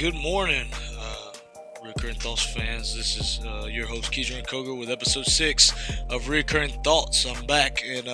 Good morning, Recurring Thoughts fans. This is your host, Keidron Koger, with episode 6 of Recurring Thoughts. I'm back, and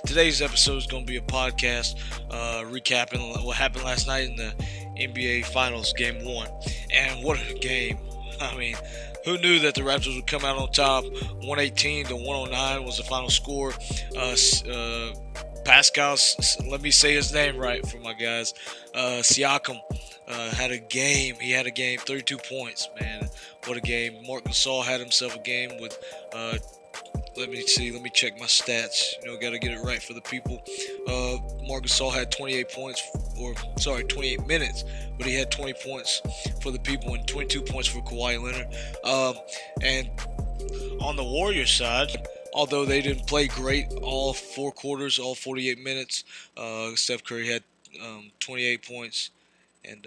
today's episode is going to be a podcast recapping what happened last night in the NBA Finals Game 1. And what a game! I mean, who knew that the Raptors would come out on top? 118 to 109 was the final score. Pascal, let me say his name right for my guys. Siakam had a game. He had a game, 32 points, man. What a game. Marc Gasol had himself a game with, let me see, let me check my stats. Got to get it right for the people. Marc Gasol had 28 points, 28 minutes, but he had 20 points for the people and 22 points for Kawhi Leonard. And on the Warriors side, although they didn't play great all four quarters, all 48 minutes, Steph Curry had 28 points, and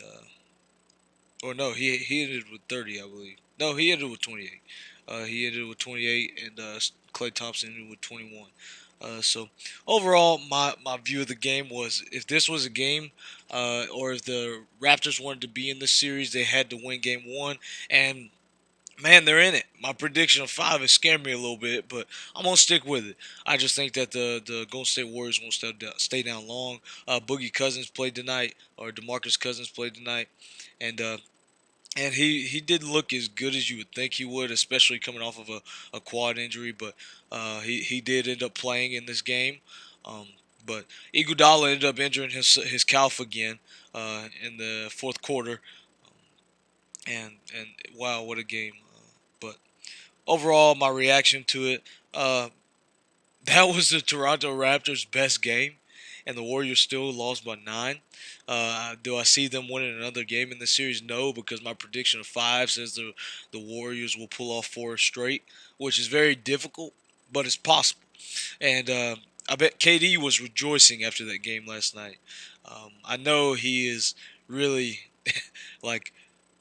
or no, he ended with 30, I believe. No, he ended with 28. He ended with 28, and Klay Thompson ended with 21. So overall, my view of the game was, if this was a game, or if the Raptors wanted to be in this series, they had to win Game 1, and man, they're in it. My prediction of 5 has scared me a little bit, but I'm gonna stick with it. I just think that the Golden State Warriors won't stay down long. Boogie Cousins played tonight, or DeMarcus Cousins played tonight, and he didn't look as good as you would think he would, especially coming off of a quad injury. But he did end up playing in this game. Um, but Iguodala ended up injuring his calf again in the fourth quarter, and wow, what a game! But overall, my reaction to it, that was the Toronto Raptors' best game, and the Warriors still lost by 9. Do I see them winning another game in the series? No, because my prediction of 5 says the Warriors will pull off 4 straight, which is very difficult, but it's possible. And I bet KD was rejoicing after that game last night. I know he is really like,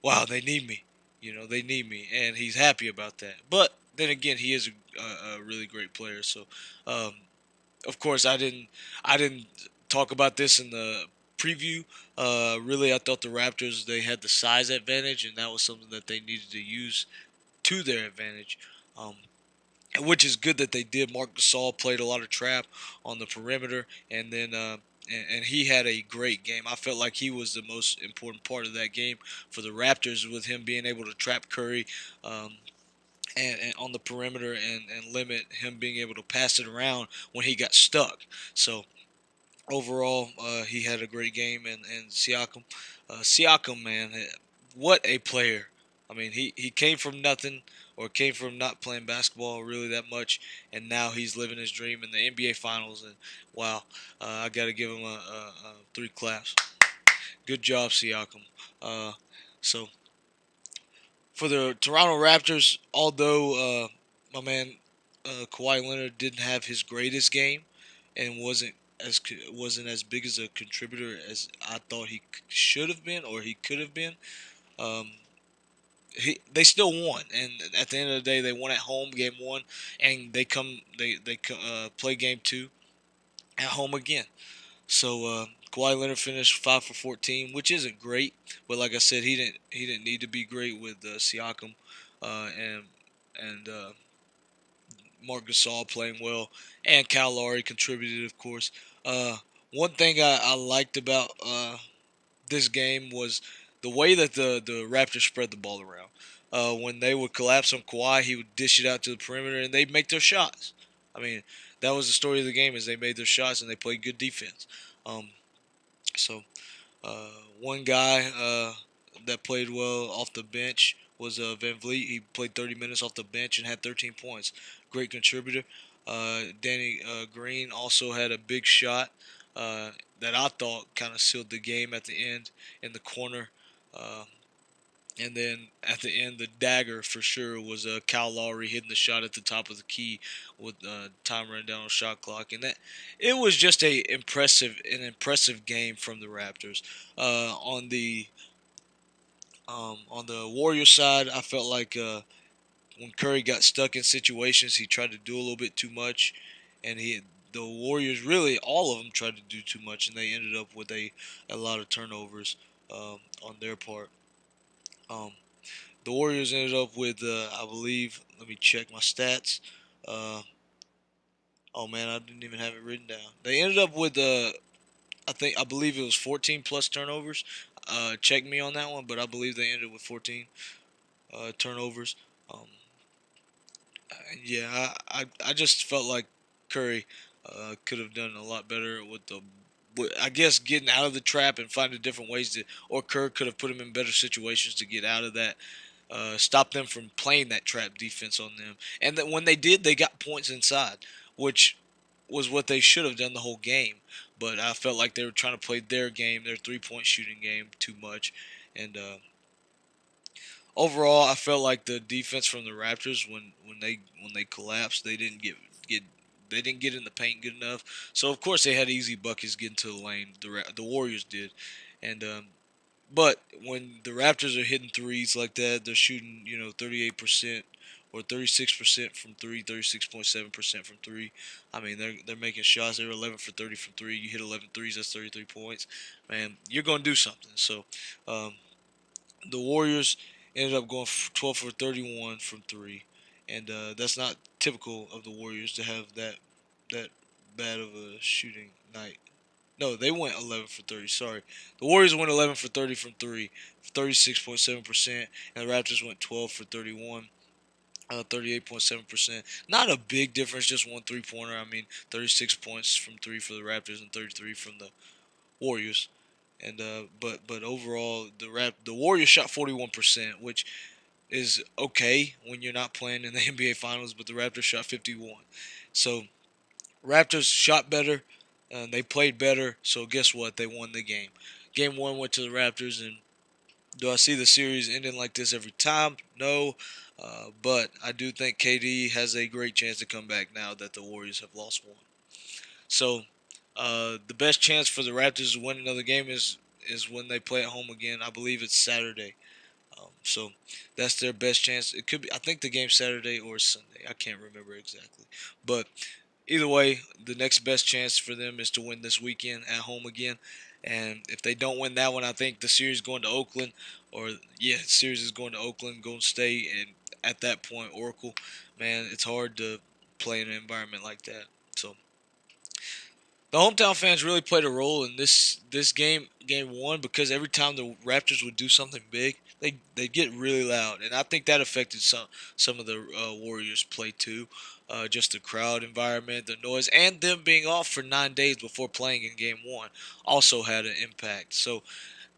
wow, they need me. They need me, and he's happy about that. But then again, he is a really great player. So, um, of course, I didn't talk about this in the preview. Really, I thought the Raptors, they had the size advantage, and that was something that they needed to use to their advantage. Um, which is good that they did. Marc Gasol played a lot of trap on the perimeter, and then and he had a great game. I felt like he was the most important part of that game for the Raptors, with him being able to trap Curry, and on the perimeter, and limit him being able to pass it around when he got stuck. So overall, he had a great game, and Siakam, man, what a player! I mean, he came from nothing, or came from not playing basketball really that much, and now he's living his dream in the NBA Finals. And wow, I got to give him a 3 claps. Good job, Siakam. Uh, so for the Toronto Raptors, although my man Kawhi Leonard didn't have his greatest game, and wasn't as big as a contributor as I thought he should have been, or he could have been. Um, they still won, and at the end of the day, they won at home, Game 1, and they play Game 2 at home again. So Kawhi Leonard finished 5 for 14, which isn't great, but like I said, he didn't need to be great with Siakam, and Marc Gasol playing well, and Kyle Lowry contributed, of course. One thing I liked about this game was the way that the Raptors spread the ball around. When they would collapse on Kawhi, he would dish it out to the perimeter, and they'd make their shots. I mean, that was the story of the game, is they made their shots and they played good defense. Um, so uh, one guy that played well off the bench was Van Vliet. He played 30 minutes off the bench and had 13 points. Great contributor. Danny Green also had a big shot that I thought kind of sealed the game at the end in the corner. Uh, and then at the end, the dagger for sure was Kyle Lowry hitting the shot at the top of the key with time running down on shot clock, and that it was just an impressive game from the Raptors. On the Warriors side, I felt like when Curry got stuck in situations, he tried to do a little bit too much, and the Warriors, really all of them, tried to do too much, and they ended up with a lot of turnovers on their part. Um, the Warriors ended up with, I believe, let me check my stats. Uh, oh man, I didn't even have it written down. They ended up with, I believe it was 14 plus turnovers. Check me on that one, but I believe they ended with 14 turnovers. Um, yeah, I just felt like Curry could have done a lot better with I guess getting out of the trap and finding different ways to, or Kerr could have put him in better situations to get out of that, stop them from playing that trap defense on them. And that when they did, they got points inside, which was what they should have done the whole game. But I felt like they were trying to play their game, their 3 point shooting game, too much, and overall, I felt like the defense from the Raptors when they collapsed, get they didn't get in the paint good enough. So of course they had easy buckets getting to the lane. The Warriors did, and but when the Raptors are hitting threes like that, they're shooting 38% or 36% from three, 36.7% from three. I mean they're making shots. They're 11 for 30 from three. You hit 11 threes, that's 33 points. Man, you're gonna do something. So. Um, the Warriors ended up going 12 for 31 from three, and that's not typical of the Warriors to have that bad of a shooting night. No, they went 11 for 30. Sorry, the Warriors went 11 for 30 from three, 36.7%, and the Raptors went 12 for 31. 38.7%. Not a big difference, just one 3 pointer. I mean, 36 points from three for the Raptors and 33 from the Warriors. And but overall, the Warriors shot 41%, which is okay when you're not playing in the NBA Finals. But the Raptors shot 51. So Raptors shot better, and they played better. So guess what? They won the game. Game one went to the Raptors, and do I see the series ending like this every time? No. But I do think KD has a great chance to come back now that the Warriors have lost one. So the best chance for the Raptors to win another game is when they play at home again. I believe it's Saturday. So that's their best chance. It could be. I think the game's Saturday or Sunday. I can't remember exactly. But either way, the next best chance for them is to win this weekend at home again. And if they don't win that one, I think the series is going to Oakland, or yeah, the series is going to Oakland, Golden State, and at that point, Oracle. Man, it's hard to play in an environment like that. So the hometown fans really played a role in this game one, because every time the Raptors would do something big, they get really loud, and I think that affected some of the Warriors' play too. Just the crowd environment, the noise, and them being off for 9 days before playing in game one also had an impact. So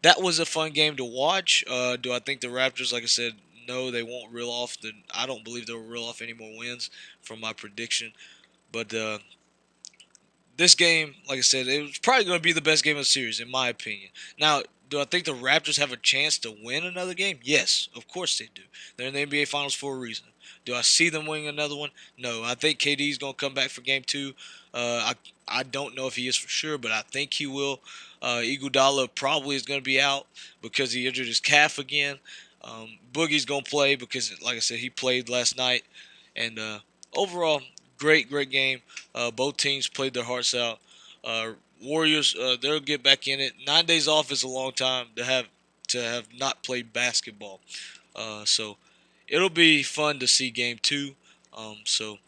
that was a fun game to watch. Do I think the Raptors, like I said, no, they won't reel off. I don't believe they'll reel off any more wins from my prediction, but this game, like I said, it was probably going to be the best game of the series, in my opinion. Now, do I think the Raptors have a chance to win another game? Yes, of course they do. They're in the NBA Finals for a reason. Do I see them winning another one? No. I think KD is going to come back for game two. I don't know if he is for sure, but I think he will. Iguodala probably is going to be out because he injured his calf again. Boogie's going to play because, like I said, he played last night. And overall, great game. Both teams played their hearts out. Warriors, they'll get back in it. 9 days off is a long time to have not played basketball. So it'll be fun to see game two. So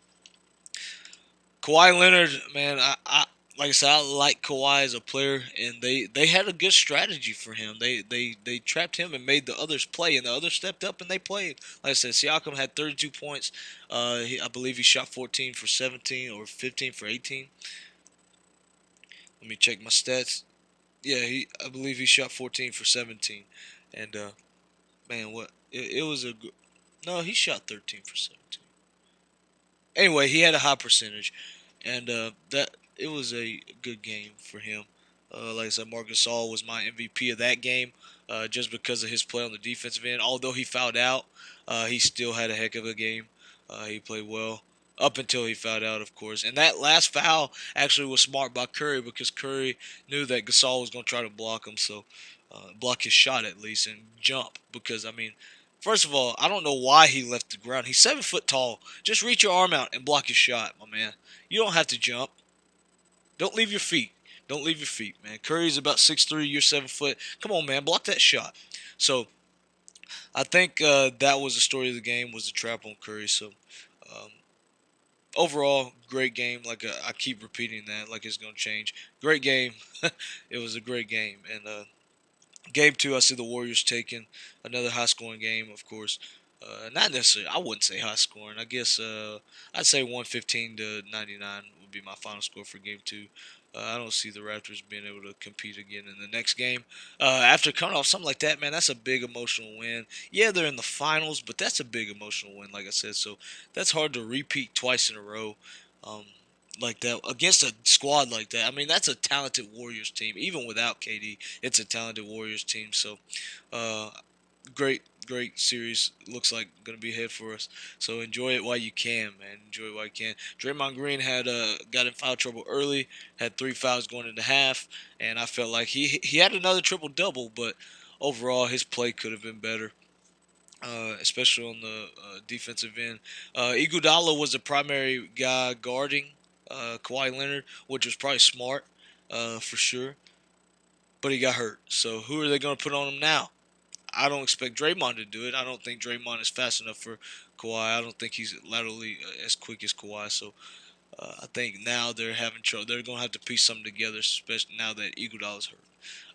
Kawhi Leonard, man, I like I said, I like Kawhi as a player, and they had a good strategy for him. They trapped him and made the others play, and the others stepped up and they played. Like I said, Siakam had 32 points. I believe he shot 14 for 17 or 15 for 18. Let me check my stats. Yeah, I believe he shot 14 for 17, and man, what it was a good. No, he shot 13 for 17. Anyway, he had a high percentage, and that it was a good game for him. Like I said, Marcus Gasol was my MVP of that game, just because of his play on the defensive end. Although he fouled out, he still had a heck of a game. He played well up until he fouled out, of course. And that last foul actually was smart by Curry, because Curry knew that Gasol was going to try to block him, so block his shot at least and jump. Because I mean, first of all, I don't know why he left the ground. He's 7 foot tall. Just reach your arm out and block his shot, my man. You don't have to jump. Don't leave your feet. Don't leave your feet, man. Curry's about 6'3". You're 7 foot. Come on, man. Block that shot. So I think that was the story of the game, was the trap on Curry. So um, overall, great game. Like I keep repeating that, like it's gonna change. Great game. It was a great game, and game two, I see the Warriors taking another high scoring game, of course. Not necessarily, I wouldn't say high scoring. I guess I'd say 115 to 99 would be my final score for game two. I don't see the Raptors being able to compete again in the next game. After coming off something like that, man, that's a big emotional win. Yeah, they're in the finals, but that's a big emotional win, like I said. So that's hard to repeat twice in a row. Um, like that against a squad like that. I mean, that's a talented Warriors team. Even without KD, it's a talented Warriors team. So, uh, great series. Looks like gonna be ahead for us. So enjoy it while you can, man. Enjoy it while you can. Draymond Green had got in foul trouble early. Had 3 fouls going into half, and I felt like he had another triple double, but overall his play could have been better. Especially on the defensive end. Iguodala was the primary guy guarding Kawhi Leonard, which was probably smart for sure. But he got hurt. So who are they going to put on him now? I don't expect Draymond to do it. I don't think Draymond is fast enough for Kawhi. I don't think he's laterally as quick as Kawhi. So I think now they're having trouble. They're going to have to piece something together, especially now that Iguodala's hurt.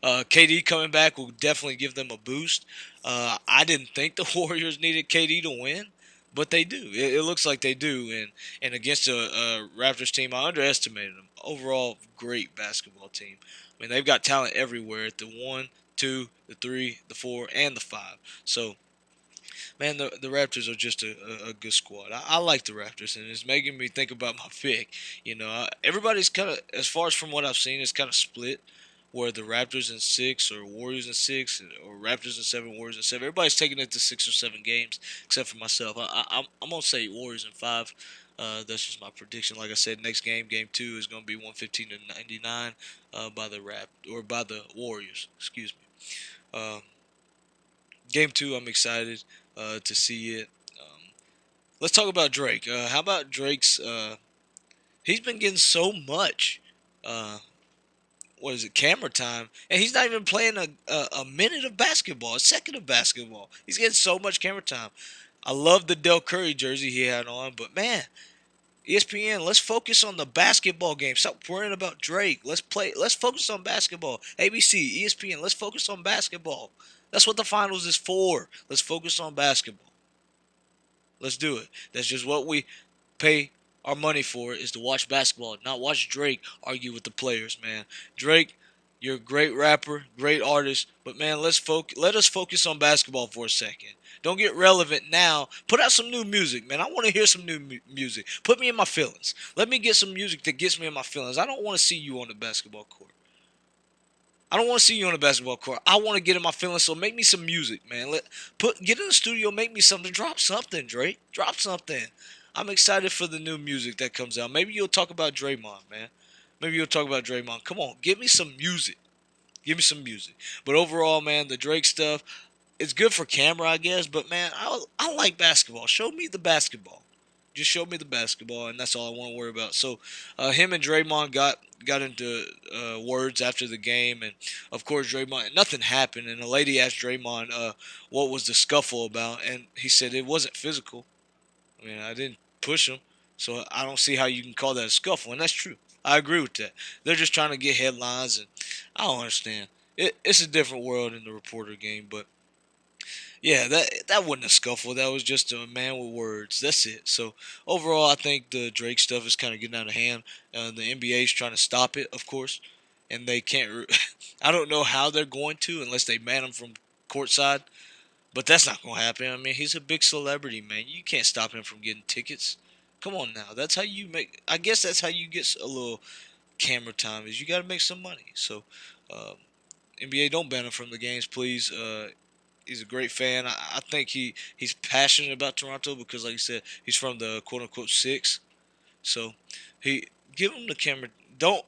KD coming back will definitely give them a boost. I didn't think the Warriors needed KD to win, but they do. It looks like they do. And against a Raptors team, I underestimated them. Overall, great basketball team. I mean, they've got talent everywhere at the 1, 2, the 3, the 4, and the 5. So man, the Raptors are just a good squad. I like the Raptors, and it's making me think about my pick. Everybody's kind of, as far as from what I've seen, it's kind of split. Where the Raptors in 6, or Warriors in 6, or Raptors in 7, Warriors in 7. Everybody's taking it to 6 or 7 games, except for myself. I'm gonna say Warriors in 5. That's just my prediction. Like I said, next game, game 2, is gonna be 115 to 99 by the by the Warriors. Excuse me. Uh, Game 2, I'm excited to see it. Let's talk about Drake. How about Drake's? He's been getting so much. Uh, what is it? Camera time, and he's not even playing a minute of basketball, a second of basketball. He's getting so much camera time. I love the Del Curry jersey he had on, but man, ESPN, let's focus on the basketball game. Stop worrying about Drake. Let's play. Let's focus on basketball. ABC, ESPN, let's focus on basketball. That's what the finals is for. Let's focus on basketball. Let's do it. That's just what we pay our money for, is to watch basketball, not watch Drake argue with the players, man. Drake, you're a great rapper, great artist, but man, let us focus on basketball for a second. Don't get relevant now. Put out some new music, man. I want to hear some new music. Put me in my feelings. Let me get some music that gets me in my feelings. I don't want to see you on the basketball court. I don't want to see you on the basketball court. I want to get in my feelings. So make me some music, man. Get in the studio, make me something. Drop something, Drake. Drop something. I'm excited for the new music that comes out. Maybe you'll talk about Draymond, man. Maybe you'll talk about Draymond. Come on, give me some music. Give me some music. But overall, man, the Drake stuff, it's good for camera, I guess. But man, I like basketball. Show me the basketball. Just show me the basketball, and that's all I want to worry about. So, him and Draymond got into words after the game, and of course, Draymond, nothing happened. And a lady asked Draymond what was the scuffle about, and he said it wasn't physical. I mean, I didn't push him, so I don't see how you can call that a scuffle, and that's true. I agree with that. They're just trying to get headlines, and I don't understand. It's a different world in the reporter game, but yeah, that wasn't a scuffle. That was just a man with words. That's it. So overall, I think the Drake stuff is kind of getting out of hand. The NBA is trying to stop it, of course, and they can't. I don't know how they're going to, unless they ban him from courtside. But that's not going to happen. I mean, he's a big celebrity, man. You can't stop him from getting tickets. Come on now. That's how you make. I guess that's how you get a little camera time. Is you got to make some money. So, um, NBA, don't ban him from the games, please. He's a great fan. I think he's passionate about Toronto because, like you said, he's from the quote unquote six. So he give him the camera. Don't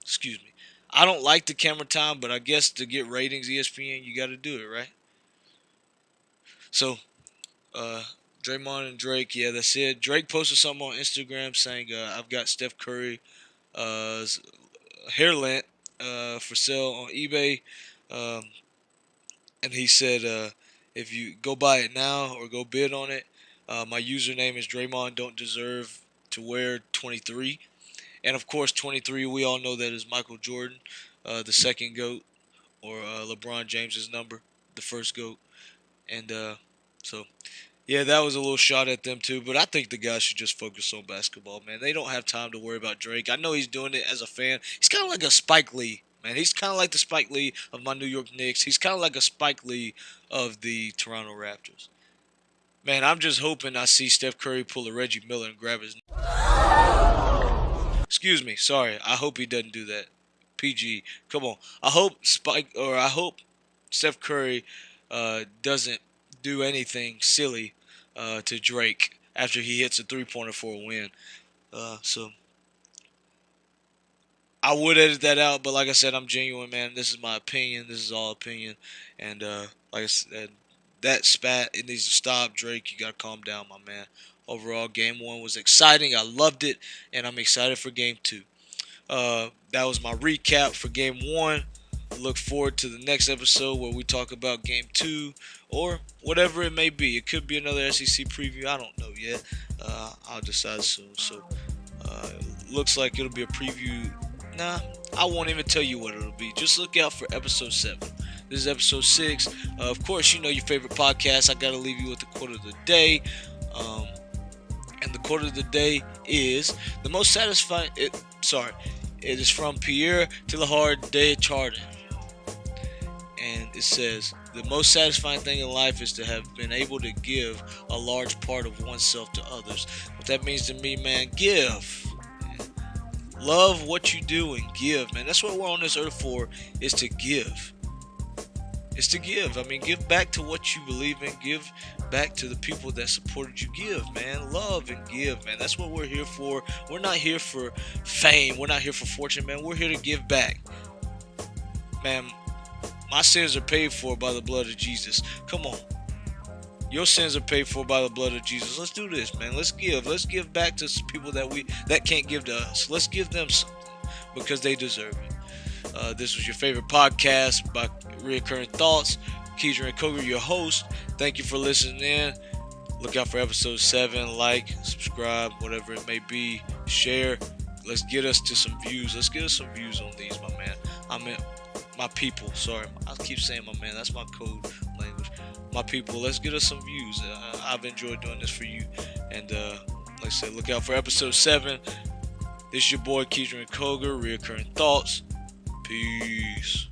excuse me. I don't like the camera time, but I guess to get ratings, ESPN, you got to do it, right? So uh, Draymond and Drake, yeah, that's it. Drake posted something on Instagram saying, "I've got Steph Curry uh, hair lint for sale on eBay," um, and he said. If you go buy it now or go bid on it, my username is Draymond Don't Deserve to Wear 23. And of course, 23, we all know that is Michael Jordan, the second GOAT, or LeBron James's number, the first GOAT. And so, yeah, that was a little shot at them too. But I think the guys should just focus on basketball, man. They don't have time to worry about Drake. I know he's doing it as a fan. He's kind of like a Spike Lee, man. He's kind of like the Spike Lee of my New York Knicks. He's kind of like a Spike Lee of the Toronto Raptors. Man, I'm just hoping I see Steph Curry pull a Reggie Miller and grab his. Excuse me, sorry. I hope he doesn't do that. PG, come on. I hope Steph Curry doesn't do anything silly to Drake after he hits a 3-pointer for a win. So I would edit that out, but like I said, I'm genuine, man. This is my opinion. This is all opinion, and like I said, that spat, it needs to stop. Drake, you gotta calm down, my man. Overall, game one was exciting. I loved it, and I'm excited for game two. That was my recap for game one. Look forward to the next episode where we talk about game two or whatever it may be. It could be another SEC preview. I don't know yet. I'll decide soon. So, looks like it'll be a preview. Nah, I won't even tell you what it'll be. Just look out for episode 7. This is episode 6. Of course, you know your favorite podcast. I got to leave you with the quote of the day. And the quote of the day is the most satisfying. It is from Pierre Teilhard de Chardin. And it says, the most satisfying thing in life is to have been able to give a large part of oneself to others. What that means to me, man, give. Love what you do and give, man. That's what we're on this earth for, is to give. It's to give. I mean, give back to what you believe in. Give back to the people that supported you. Give, man. Love and give, man. That's what we're here for. We're not here for fame. We're not here for fortune, man. We're here to give back. Man, my sins are paid for by the blood of Jesus. Come on. Your sins are paid for by the blood of Jesus. Let's do this, man. Let's give. Let's give back to people that can't give to us. Let's give them something because they deserve it. This was your favorite podcast by Reoccurring Thoughts. Keidron Koger, your host. Thank you for listening in. Look out for episode 7. Like, subscribe, whatever it may be. Share. Let's get us to some views. Let's get us some views on these, my man. I mean, my people. Sorry, I keep saying my man. That's my code language. My people, let's get us some views. I've enjoyed doing this for you. And like I said, look out for episode 7. This is your boy Keidron Koger, Reoccurring Thoughts. Peace.